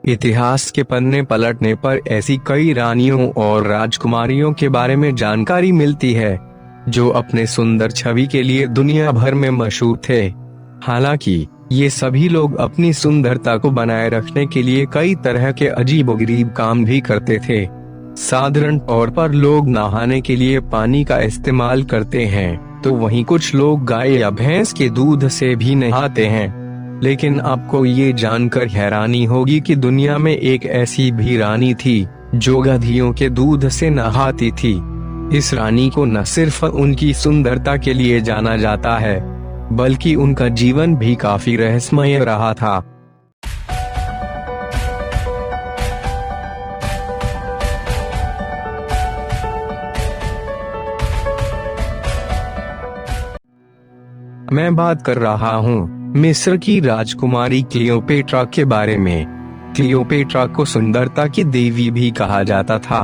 इतिहास के पन्ने पलटने पर ऐसी कई रानियों और राजकुमारियों के बारे में जानकारी मिलती है जो अपने सुंदर छवि के लिए दुनिया भर में मशहूर थे। हालांकि ये सभी लोग अपनी सुंदरता को बनाए रखने के लिए कई तरह के अजीबोगरीब काम भी करते थे। साधारण तौर पर लोग नहाने के लिए पानी का इस्तेमाल करते हैं, तो वहीं कुछ लोग गाय या भैंस के दूध से भी नहाते हैं। लेकिन आपको ये जानकर हैरानी होगी कि दुनिया में एक ऐसी भी रानी थी जो गधियों के दूध से नहाती थी। इस रानी को न सिर्फ उनकी सुंदरता के लिए जाना जाता है, बल्कि उनका जीवन भी काफी रहस्यमय रहा था। मैं बात कर रहा हूँ मिस्र की राजकुमारी क्लियोपेट्रा के बारे में। क्लियोपेट्रा को सुंदरता की देवी भी कहा जाता था।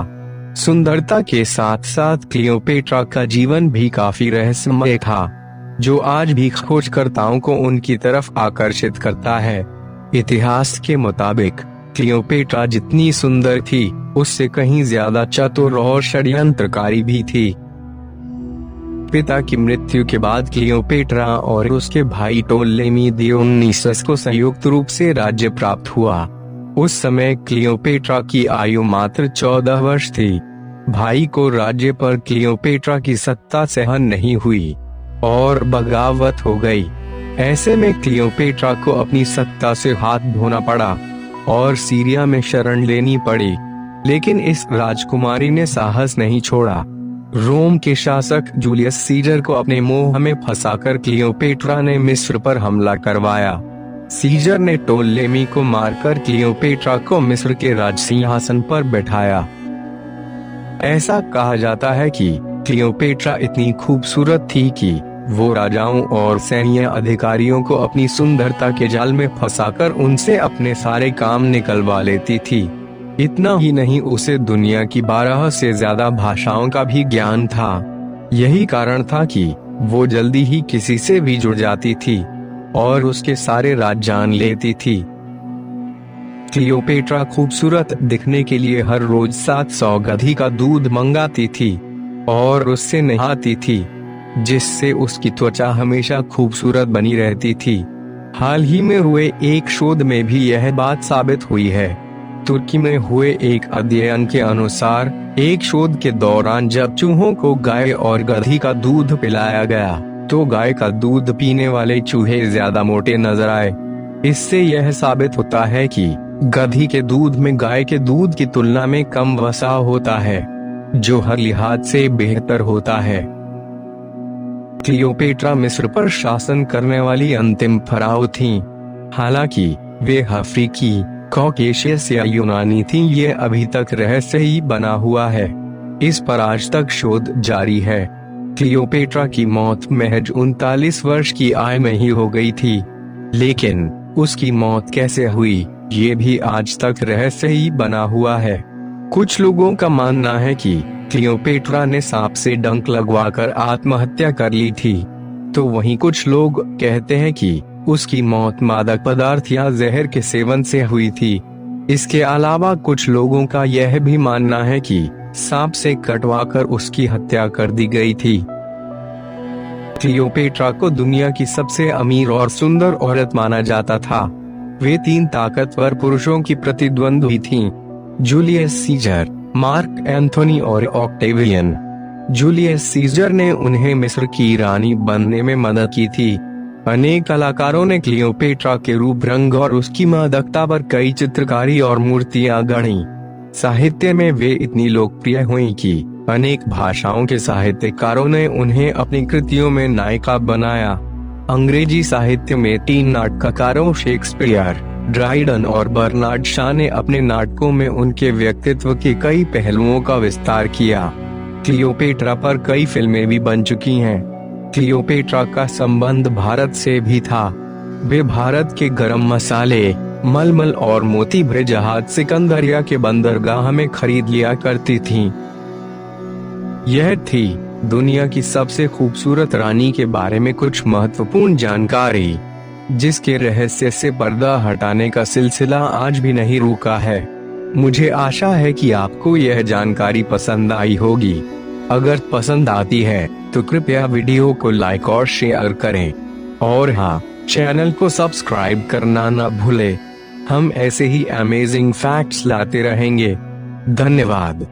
सुंदरता के साथ साथ क्लियोपेट्रा का जीवन भी काफी रहस्यमय था, जो आज भी खोजकर्ताओं को उनकी तरफ आकर्षित करता है। इतिहास के मुताबिक क्लियोपेट्रा जितनी सुंदर थी, उससे कहीं ज्यादा चतुर और षड्यंत्रकारी भी थी। पिता की मृत्यु के बाद क्लियोपेट्रा और उसके भाई टोलेमी दियोनिसस को संयुक्त रूप से राज्य प्राप्त हुआ। उस समय क्लियोपेट्रा की आयु मात्र 14 वर्ष थी। भाई को राज्य पर क्लियोपेट्रा की सत्ता सहन नहीं हुई और बगावत हो गई। ऐसे में क्लियोपेट्रा को अपनी सत्ता से हाथ धोना पड़ा और सीरिया में शरण लेनी पड़ी। लेकिन इस राजकुमारी ने साहस नहीं छोड़ा। रोम के शासक जूलियस सीजर को अपने मोह में फंसाकर क्लियोपेट्रा ने मिस्र पर हमला करवाया। सीजर ने टोलेमी को मारकर क्लियोपेट्रा को मिस्र के राज सिंहासन पर बैठाया। ऐसा कहा जाता है कि क्लियोपेट्रा इतनी खूबसूरत थी कि वो राजाओं और सैन्य अधिकारियों को अपनी सुंदरता के जाल में फंसाकर उनसे अपने सारे काम निकलवा लेती थी। इतना ही नहीं, उसे दुनिया की 12 से ज्यादा भाषाओं का भी ज्ञान था। यही कारण था कि वो जल्दी ही किसी से भी जुड़ जाती थी और उसके सारे राज जान लेती थी। क्लियोपेट्रा खूबसूरत दिखने के लिए हर रोज 700 गधी का दूध मंगाती थी और उससे नहाती थी, जिससे उसकी त्वचा हमेशा खूबसूरत बनी रहती थी। हाल ही में हुए एक शोध में भी यह बात साबित हुई है। तुर्की में हुए एक अध्ययन के अनुसार एक शोध के दौरान जब चूहों को गाय और गधी का दूध पिलाया गया, तो गाय का दूध पीने वाले चूहे ज्यादा मोटे नजर आए। इससे यह साबित होता है कि गधी के दूध में गाय के दूध की तुलना में कम वसा होता है, जो हर लिहाज से बेहतर होता है। क्लियोपेट्रा मिस्र पर शासन करने वाली अंतिम फराओ थीं। हालांकि वे अफ्रीकी, कॉकेशियस या यूनानी थी, ये अभी तक रहस्य ही बना हुआ है। इस पर आज तक शोध जारी है। क्लियोपेट्रा की मौत महज 39 वर्ष की आयु में ही हो गई थी, लेकिन उसकी मौत कैसे हुई, ये भी आज तक रहस्य ही बना हुआ है। कुछ लोगों का मानना है कि क्लियोपेट्रा ने सांप से डंक लगवाकर आत्महत्या कर ली थी, तो वहीं कुछ लोग कहते हैं कि उसकी मौत मादक पदार्थ या जहर के सेवन से हुई थी। इसके अलावा कुछ लोगों का यह भी मानना है कि सांप से कटवाकर उसकी हत्या कर दी गई थी। क्लियोपेट्रा को दुनिया की सबसे अमीर और सुंदर औरत माना जाता था। वे 3 ताकतवर पुरुषों की प्रतिद्वंद्वी थीं, जूलियस सीजर, मार्क एंथोनी और ऑक्टेवियन। जूलियस सीजर ने उन्हें मिस्र की रानी बनने में मदद की थी। अनेक कलाकारों ने क्लियोपेट्रा के रूप, रंग और उसकी मादकता पर कई चित्रकारी और मूर्तियां गढ़ी। साहित्य में वे इतनी लोकप्रिय हुईं कि अनेक भाषाओं के साहित्यकारों ने उन्हें अपनी कृतियों में नायिका बनाया। अंग्रेजी साहित्य में 3 नाटककारों शेक्सपियर, ड्राइडन और बर्नार्ड शॉ ने अपने नाटकों में उनके व्यक्तित्व के कई पहलुओं का विस्तार किया। क्लियोपेट्रा पर कई फिल्में भी बन चुकी हैं। क्लियोपेट्रा का संबंध भारत से भी था। वे भारत के गरम मसाले, मलमल और मोती भरे जहाज सिकंदरिया के बंदरगाह में खरीद लिया करती थीं। यह थी दुनिया की सबसे खूबसूरत रानी के बारे में कुछ महत्वपूर्ण जानकारी। जिसके रहस्य से पर्दा हटाने का सिलसिला आज भी नहीं रुका है। मुझे आशा है कि आपको यह जानकारी पसंद आई होगी। अगर पसंद आती है तो कृपया वीडियो को लाइक और शेयर करें। और हाँ, चैनल को सब्सक्राइब करना न भूलें। हम ऐसे ही अमेजिंग फैक्ट्स लाते रहेंगे। धन्यवाद।